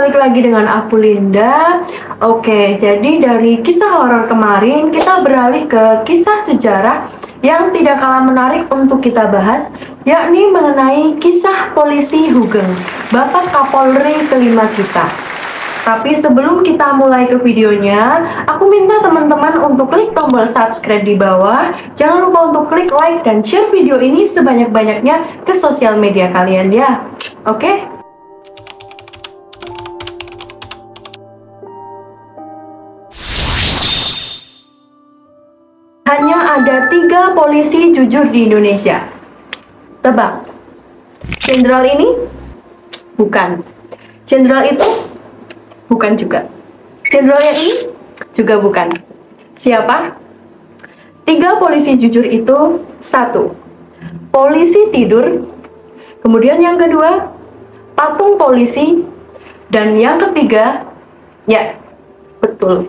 balik lagi dengan aku Linda. Oke, jadi dari kisah horor kemarin kita beralih ke kisah sejarah yang tidak kalah menarik untuk kita bahas, yakni mengenai kisah polisi Hugeng, Bapak Kapolri kelima kita. Tapi sebelum kita mulai ke videonya, aku minta teman-teman untuk klik tombol subscribe di bawah. Jangan lupa untuk klik like dan share video ini sebanyak-banyaknya ke sosial media kalian ya. Oke? Hanya ada 3 polisi jujur di Indonesia. Tebak. Jenderal ini? Bukan. Jenderal itu? Bukan juga. Jenderal yang ini? Juga bukan. Siapa? 3 polisi jujur itu: 1. Polisi tidur. Kemudian yang kedua, patung polisi. Dan yang ketiga, ya, betul,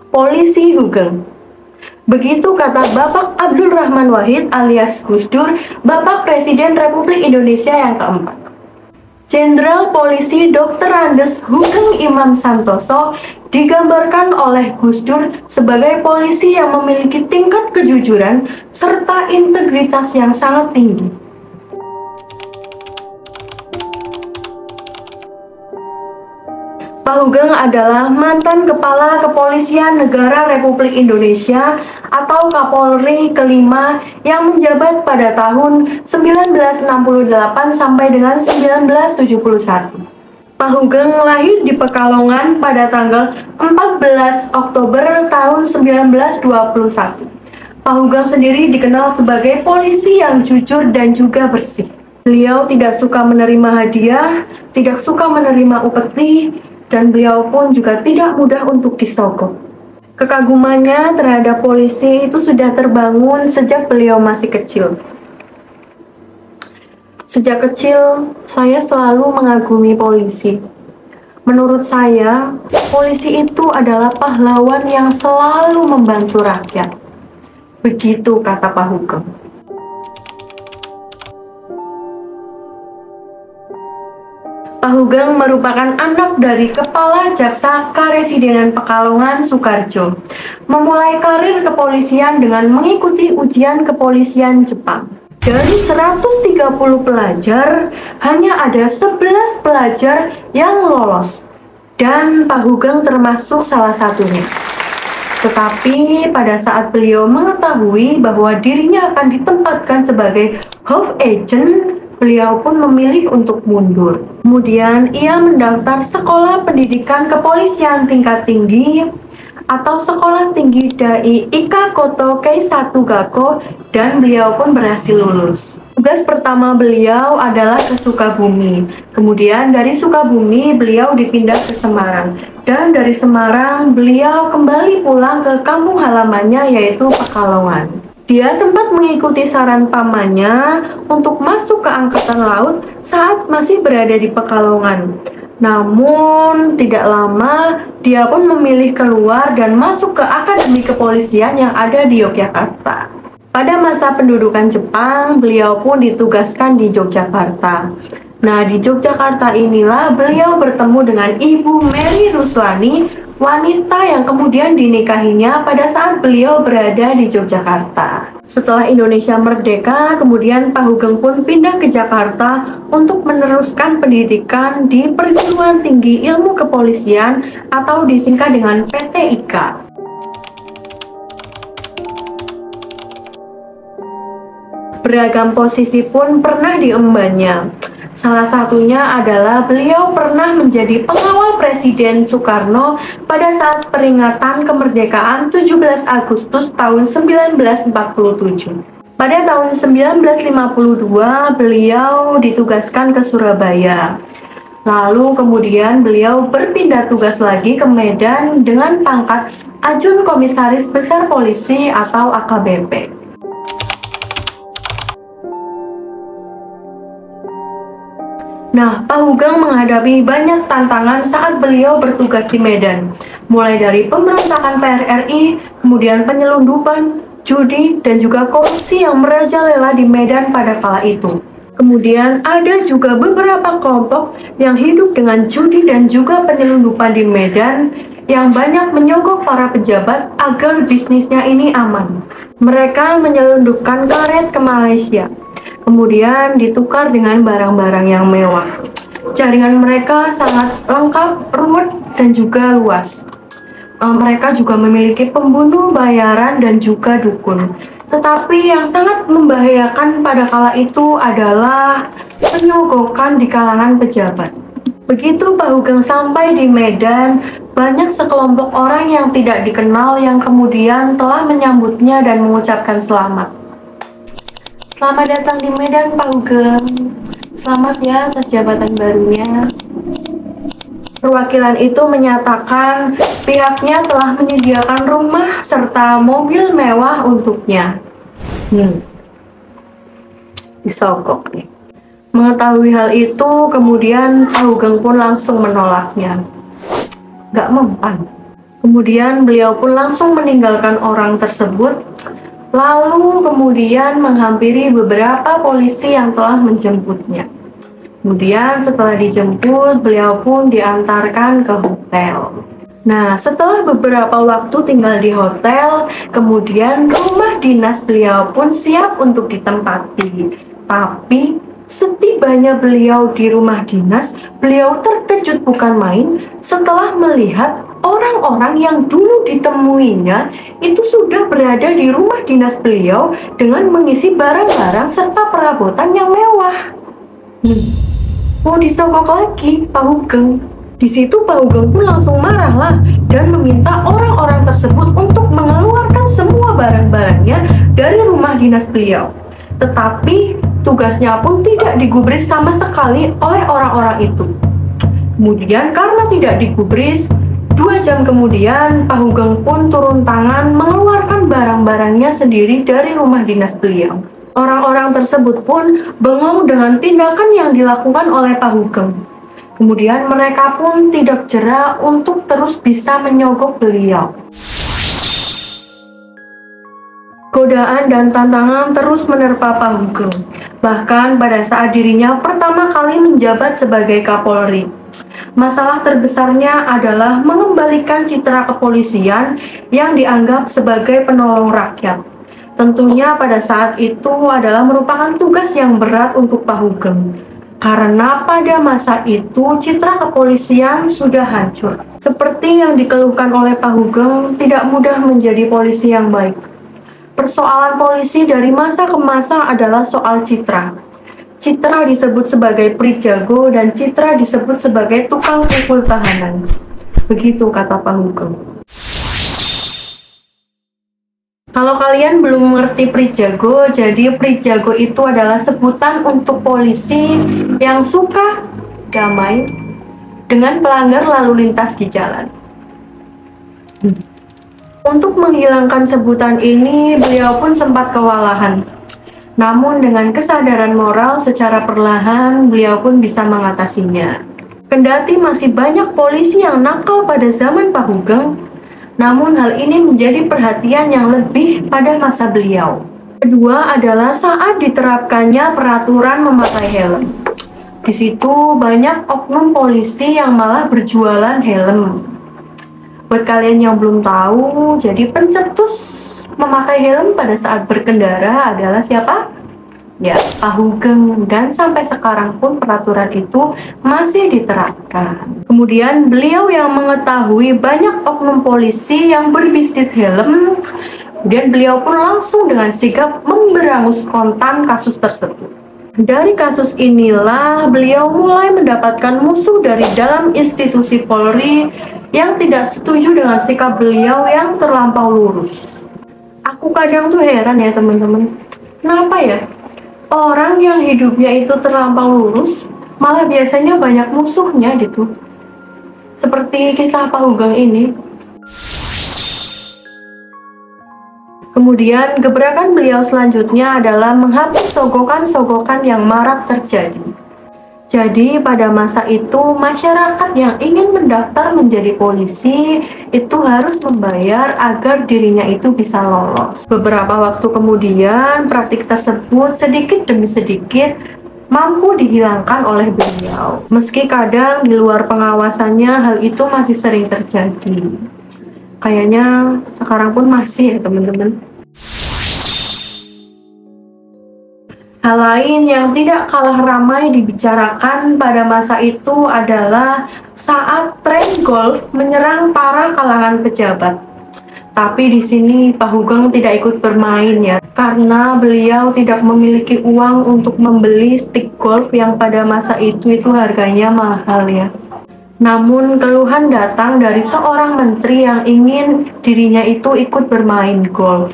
polisi Hugeng. Begitu kata Bapak Abdul Rahman Wahid alias Gus Dur, Bapak Presiden Republik Indonesia yang keempat. Jenderal Polisi Dr. Andes Hugeng Imam Santoso digambarkan oleh Gus Dur sebagai polisi yang memiliki tingkat kejujuran serta integritas yang sangat tinggi. Pak Hugeng adalah mantan Kepala Kepolisian Negara Republik Indonesia atau Kapolri kelima yang menjabat pada tahun 1968 sampai dengan 1971. Pak Hugeng lahir di Pekalongan pada tanggal 14 Oktober tahun 1921. Pak Hugeng sendiri dikenal sebagai polisi yang jujur dan juga bersih. Beliau tidak suka menerima hadiah, tidak suka menerima upeti, dan beliau pun juga tidak mudah untuk disogok. Kekagumannya terhadap polisi itu sudah terbangun sejak beliau masih kecil. Sejak kecil, saya selalu mengagumi polisi. Menurut saya, polisi itu adalah pahlawan yang selalu membantu rakyat. Begitu kata Pak Hugeng. Pak Hugeng merupakan anak dari Kepala Jaksa Karesidenan Pekalongan Soekarjo. Memulai karir kepolisian dengan mengikuti ujian kepolisian Jepang. Dari 130 pelajar, hanya ada 11 pelajar yang lolos. Dan Pak Hugeng termasuk salah satunya. Tetapi pada saat beliau mengetahui bahwa dirinya akan ditempatkan sebagai Hof Agent, beliau pun memilih untuk mundur. Kemudian ia mendaftar Sekolah Pendidikan Kepolisian Tingkat Tinggi atau Sekolah Tinggi Dai Ika Koto K1 Gakko dan beliau pun berhasil lulus. Tugas pertama beliau adalah ke Sukabumi. Kemudian dari Sukabumi beliau dipindah ke Semarang. Dan dari Semarang beliau kembali pulang ke kampung halamannya yaitu Pekalongan. Dia sempat mengikuti saran pamannya untuk masuk ke Angkatan Laut saat masih berada di Pekalongan. Namun, tidak lama dia pun memilih keluar dan masuk ke Akademi Kepolisian yang ada di Yogyakarta. Pada masa pendudukan Jepang, beliau pun ditugaskan di Yogyakarta. Nah, di Yogyakarta inilah beliau bertemu dengan Ibu Mary Ruswani, wanita yang kemudian dinikahinya pada saat beliau berada di Yogyakarta. Setelah Indonesia merdeka, kemudian Pak Hugeng pun pindah ke Jakarta untuk meneruskan pendidikan di Perguruan Tinggi Ilmu Kepolisian atau disingkat dengan PTIK. Beragam posisi pun pernah diembannya. Salah satunya adalah beliau pernah menjadi pengawal Presiden Soekarno pada saat peringatan kemerdekaan 17 Agustus tahun 1947. Pada tahun 1952, beliau ditugaskan ke Surabaya. Lalu kemudian beliau berpindah tugas lagi ke Medan dengan pangkat Ajun Komisaris Besar Polisi atau AKBP. Nah, Pak Hugeng menghadapi banyak tantangan saat beliau bertugas di Medan, mulai dari pemberontakan PRRI, kemudian penyelundupan, judi, dan juga korupsi yang merajalela di Medan pada kala itu. Kemudian ada juga beberapa kelompok yang hidup dengan judi dan juga penyelundupan di Medan yang banyak menyogok para pejabat agar bisnisnya ini aman. Mereka menyelundupkan karet ke Malaysia, kemudian ditukar dengan barang-barang yang mewah. Jaringan mereka sangat lengkap, ruwet, dan juga luas. Mereka juga memiliki pembunuh bayaran dan juga dukun. Tetapi yang sangat membahayakan pada kala itu adalah penyogokan di kalangan pejabat. Begitu Pak Hugeng sampai di Medan, banyak sekelompok orang yang tidak dikenal yang kemudian telah menyambutnya dan mengucapkan selamat. Selamat datang di Medan, Pak Hugeng. Selamat ya atas jabatan barunya. Perwakilan itu menyatakan pihaknya telah menyediakan rumah serta mobil mewah untuknya. Disogok nih. Mengetahui hal itu, kemudian Pak Hugeng pun langsung menolaknya. Gak mempan. Kemudian beliau pun langsung meninggalkan orang tersebut, lalu kemudian menghampiri beberapa polisi yang telah menjemputnya. Kemudian setelah dijemput, beliau pun diantarkan ke hotel. Nah, setelah beberapa waktu tinggal di hotel, kemudian rumah dinas beliau pun siap untuk ditempati. Tapi setibanya beliau di rumah dinas, beliau terkejut bukan main setelah melihat orang-orang yang dulu ditemuinya itu sudah berada di rumah dinas beliau dengan mengisi barang-barang serta perabotan yang mewah. Mau disogok lagi Pak Hugeng. Di situ Pak Hugeng pun langsung marahlah dan meminta orang-orang tersebut untuk mengeluarkan semua barang-barangnya dari rumah dinas beliau. Tetapi tugasnya pun tidak digubris sama sekali oleh orang-orang itu. Kemudian karena tidak digubris, 2 jam kemudian Pak Hugeng pun turun tangan mengeluarkan barang-barangnya sendiri dari rumah dinas beliau. Orang-orang tersebut pun bengong dengan tindakan yang dilakukan oleh Pak Hugeng. Kemudian mereka pun tidak jera untuk terus bisa menyogok beliau. Godaan dan tantangan terus menerpa Pak Hugeng. Bahkan pada saat dirinya pertama kali menjabat sebagai Kapolri. Masalah terbesarnya adalah mengembalikan citra kepolisian yang dianggap sebagai penolong rakyat. Tentunya pada saat itu adalah merupakan tugas yang berat untuk Pak Hugeng. Karena pada masa itu citra kepolisian sudah hancur. Seperti yang dikeluhkan oleh Pak Hugeng, tidak mudah menjadi polisi yang baik. Persoalan polisi dari masa ke masa adalah soal citra. Citra disebut sebagai prijago dan citra disebut sebagai tukang pukul tahanan. Begitu kata Pak Hugeng. Kalau kalian belum mengerti prijago, jadi prijago itu adalah sebutan untuk polisi yang suka damai dengan pelanggar lalu lintas di jalan. Untuk menghilangkan sebutan ini, beliau pun sempat kewalahan. Namun dengan kesadaran moral secara perlahan, beliau pun bisa mengatasinya. Kendati masih banyak polisi yang nakal pada zaman Pak Hugeng, namun hal ini menjadi perhatian yang lebih pada masa beliau. Kedua adalah saat diterapkannya peraturan memakai helm. Di situ banyak oknum polisi yang malah berjualan helm. Buat kalian yang belum tahu, jadi pencetus memakai helm pada saat berkendara adalah siapa? Ya, Pak Hugeng. Dan sampai sekarang pun peraturan itu masih diterapkan. Kemudian beliau yang mengetahui banyak oknum polisi yang berbisnis helm, kemudian beliau pun langsung dengan sigap memberangus kontan kasus tersebut. Dari kasus inilah beliau mulai mendapatkan musuh dari dalam institusi Polri yang tidak setuju dengan sikap beliau yang terlampau lurus. Aku kadang tuh heran ya teman-teman, kenapa ya orang yang hidupnya itu terlampau lurus malah biasanya banyak musuhnya gitu. Seperti kisah Pak Hugeng ini. Kemudian gebrakan beliau selanjutnya adalah menghapus sogokan-sogokan yang marak terjadi. Jadi pada masa itu masyarakat yang ingin mendaftar menjadi polisi itu harus membayar agar dirinya itu bisa lolos. Beberapa waktu kemudian praktik tersebut sedikit demi sedikit mampu dihilangkan oleh beliau. Meski kadang di luar pengawasannya hal itu masih sering terjadi. Kayaknya sekarang pun masih ya teman-teman. Hal lain yang tidak kalah ramai dibicarakan pada masa itu adalah saat tren golf menyerang para kalangan pejabat. Tapi di sini Pak Hugeng tidak ikut bermain ya, karena beliau tidak memiliki uang untuk membeli stick golf yang pada masa itu harganya mahal ya. Namun keluhan datang dari seorang menteri yang ingin dirinya itu ikut bermain golf.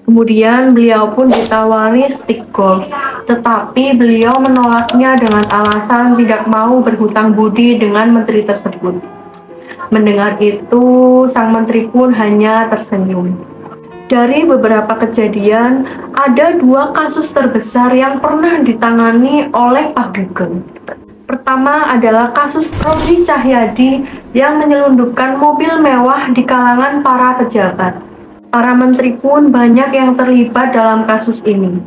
Kemudian beliau pun ditawari stick golf, tetapi beliau menolaknya dengan alasan tidak mau berhutang budi dengan menteri tersebut. Mendengar itu, sang menteri pun hanya tersenyum. Dari beberapa kejadian, ada 2 kasus terbesar yang pernah ditangani oleh Pak Hugeng. Pertama adalah kasus Roby Cahyadi yang menyelundupkan mobil mewah di kalangan para pejabat. Para menteri pun banyak yang terlibat dalam kasus ini.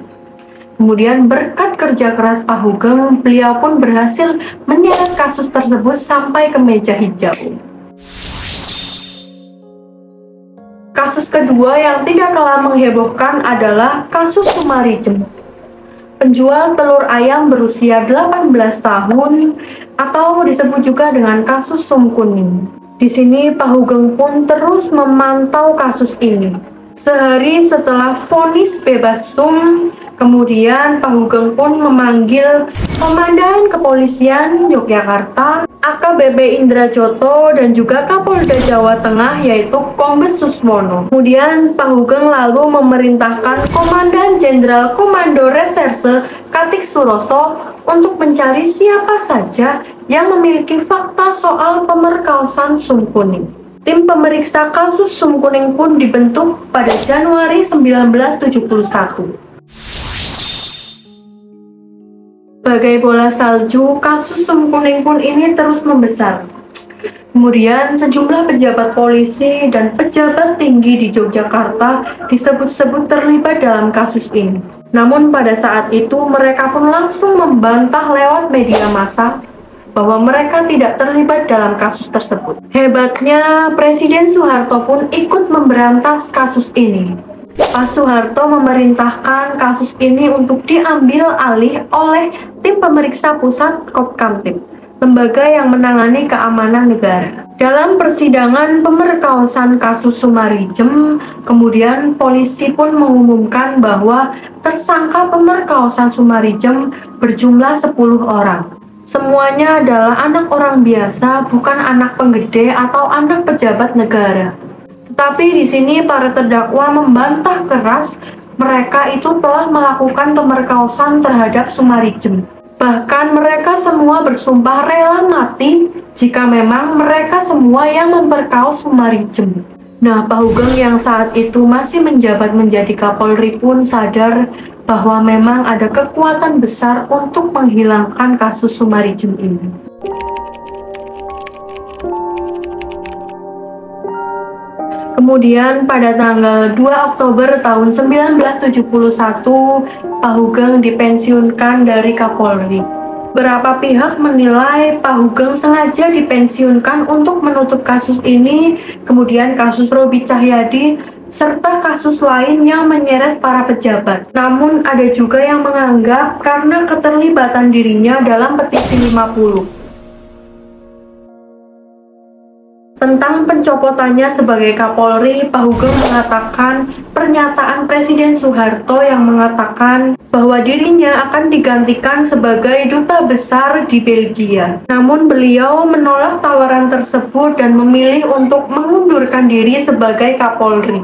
Kemudian berkat kerja keras Pak Hugeng, beliau pun berhasil menyeret kasus tersebut sampai ke meja hijau. Kasus kedua yang tidak kalah menghebohkan adalah kasus Sumarijem. Penjual telur ayam berusia 18 tahun atau disebut juga dengan kasus Sum Kuning. Di sini Pak Hugeng pun terus memantau kasus ini. Sehari setelah vonis bebas Sum, kemudian Pak Hugeng pun memanggil Komandan Kepolisian Yogyakarta, AKBP Indra Joto, dan juga Kapolda Jawa Tengah yaitu Kombes Susmono. Kemudian Pak Hugeng lalu memerintahkan Komandan Jenderal Komando Reserse Katik Suroso untuk mencari siapa saja yang memiliki fakta soal pemerkosaan Sum Kuning. Tim pemeriksa kasus Sum Kuning pun dibentuk pada Januari 1971. Bagai bola salju, kasus Sum Kuning pun ini terus membesar. Kemudian sejumlah pejabat polisi dan pejabat tinggi di Yogyakarta disebut-sebut terlibat dalam kasus ini. Namun pada saat itu mereka pun langsung membantah lewat media massa bahwa mereka tidak terlibat dalam kasus tersebut. Hebatnya, Presiden Soeharto pun ikut memberantas kasus ini. Pak Soeharto memerintahkan kasus ini untuk diambil alih oleh tim pemeriksa pusat Kopkamtib, lembaga yang menangani keamanan negara. Dalam persidangan pemerkosaan kasus Sumarijem, kemudian polisi pun mengumumkan bahwa tersangka pemerkosaan Sumarijem berjumlah 10 orang. Semuanya adalah anak orang biasa, bukan anak penggede atau anak pejabat negara. Tetapi di sini para terdakwa membantah keras mereka itu telah melakukan pemerkosaan terhadap Sumarijem. Bahkan mereka semua bersumpah rela mati jika memang mereka semua yang memperkaos Sumarijem. Nah, Pak Hugeng yang saat itu masih menjabat menjadi Kapolri pun sadar bahwa memang ada kekuatan besar untuk menghilangkan kasus Sumarijem ini. Kemudian pada tanggal 2 Oktober tahun 1971, Pak Hugeng dipensiunkan dari Kapolri. Beberapa pihak menilai Pak Hugeng sengaja dipensiunkan untuk menutup kasus ini, kemudian kasus Roby Cahyadi, serta kasus lain yang menyeret para pejabat. Namun ada juga yang menganggap karena keterlibatan dirinya dalam petisi 50. Tentang pencopotannya sebagai Kapolri, Pak Hugeng mengatakan pernyataan Presiden Soeharto yang mengatakan bahwa dirinya akan digantikan sebagai duta besar di Belgia. Namun beliau menolak tawaran tersebut dan memilih untuk mengundurkan diri sebagai Kapolri.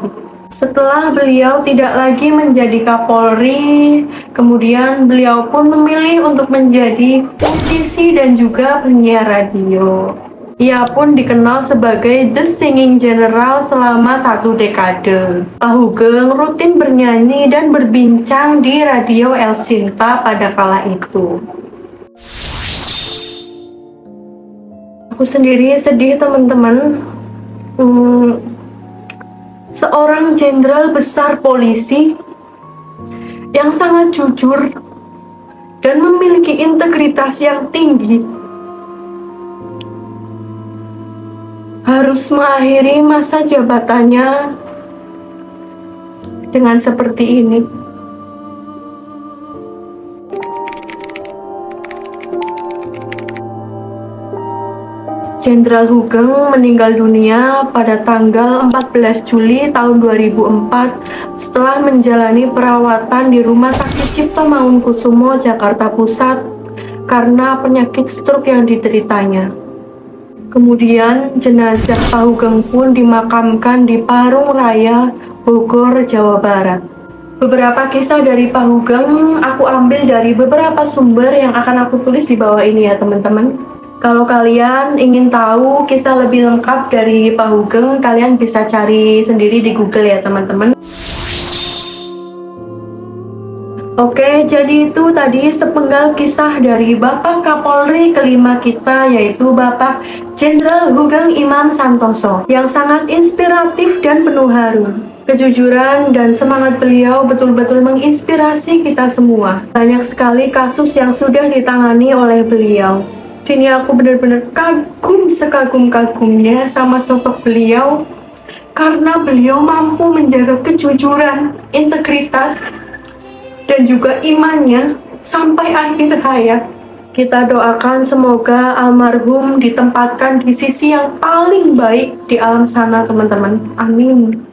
Setelah beliau tidak lagi menjadi Kapolri, kemudian beliau pun memilih untuk menjadi musisi dan juga penyiar radio. Ia pun dikenal sebagai The Singing General selama 1 dekade. Pak Hugeng rutin bernyanyi dan berbincang di radio El Sinta pada kala itu. Aku sendiri sedih teman-teman. Seorang jenderal besar polisi yang sangat jujur, dan memiliki integritas yang tinggi harus mengakhiri masa jabatannya dengan seperti ini. Jenderal Hugeng meninggal dunia pada tanggal 14 Juli tahun 2004 setelah menjalani perawatan di Rumah Sakit Cipto Mangunkusumo, Jakarta Pusat karena penyakit stroke yang dideritanya. Kemudian jenazah Pak Hugeng pun dimakamkan di Parung Raya, Bogor, Jawa Barat. Beberapa kisah dari Pak Hugeng aku ambil dari beberapa sumber yang akan aku tulis di bawah ini ya teman-teman. Kalau kalian ingin tahu kisah lebih lengkap dari Pak Hugeng, kalian bisa cari sendiri di Google ya teman-teman. Oke, jadi itu tadi sepenggal kisah dari Bapak Kapolri kelima kita, yaitu Bapak Jenderal Hugeng Imam Santoso, yang sangat inspiratif dan penuh haru. Kejujuran dan semangat beliau betul-betul menginspirasi kita semua. Banyak sekali kasus yang sudah ditangani oleh beliau. Sini aku benar-benar kagum sekagum-kagumnya sama sosok beliau, karena beliau mampu menjaga kejujuran, integritas, dan juga imannya sampai akhir hayat. Kita doakan semoga almarhum ditempatkan di sisi yang paling baik di alam sana teman-teman. Amin.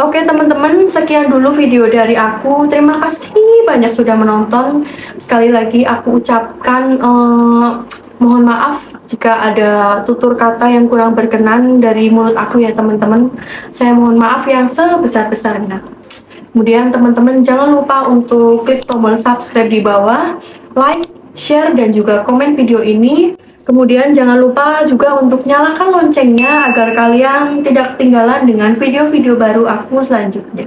Oke teman-teman, sekian dulu video dari aku. Terima kasih banyak sudah menonton. Sekali lagi aku ucapkan mohon maaf jika ada tutur kata yang kurang berkenan dari mulut aku ya teman-teman. Saya mohon maaf yang sebesar-besarnya. Kemudian teman-teman jangan lupa untuk klik tombol subscribe di bawah, like, share, dan juga komen video ini. Kemudian jangan lupa juga untuk nyalakan loncengnya agar kalian tidak ketinggalan dengan video-video baru aku selanjutnya.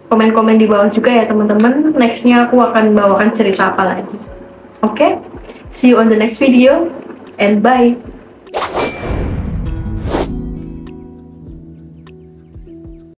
Komen-komen di bawah juga ya teman-teman. Nextnya aku akan bawakan cerita apa lagi. Oke, see you on the next video and bye.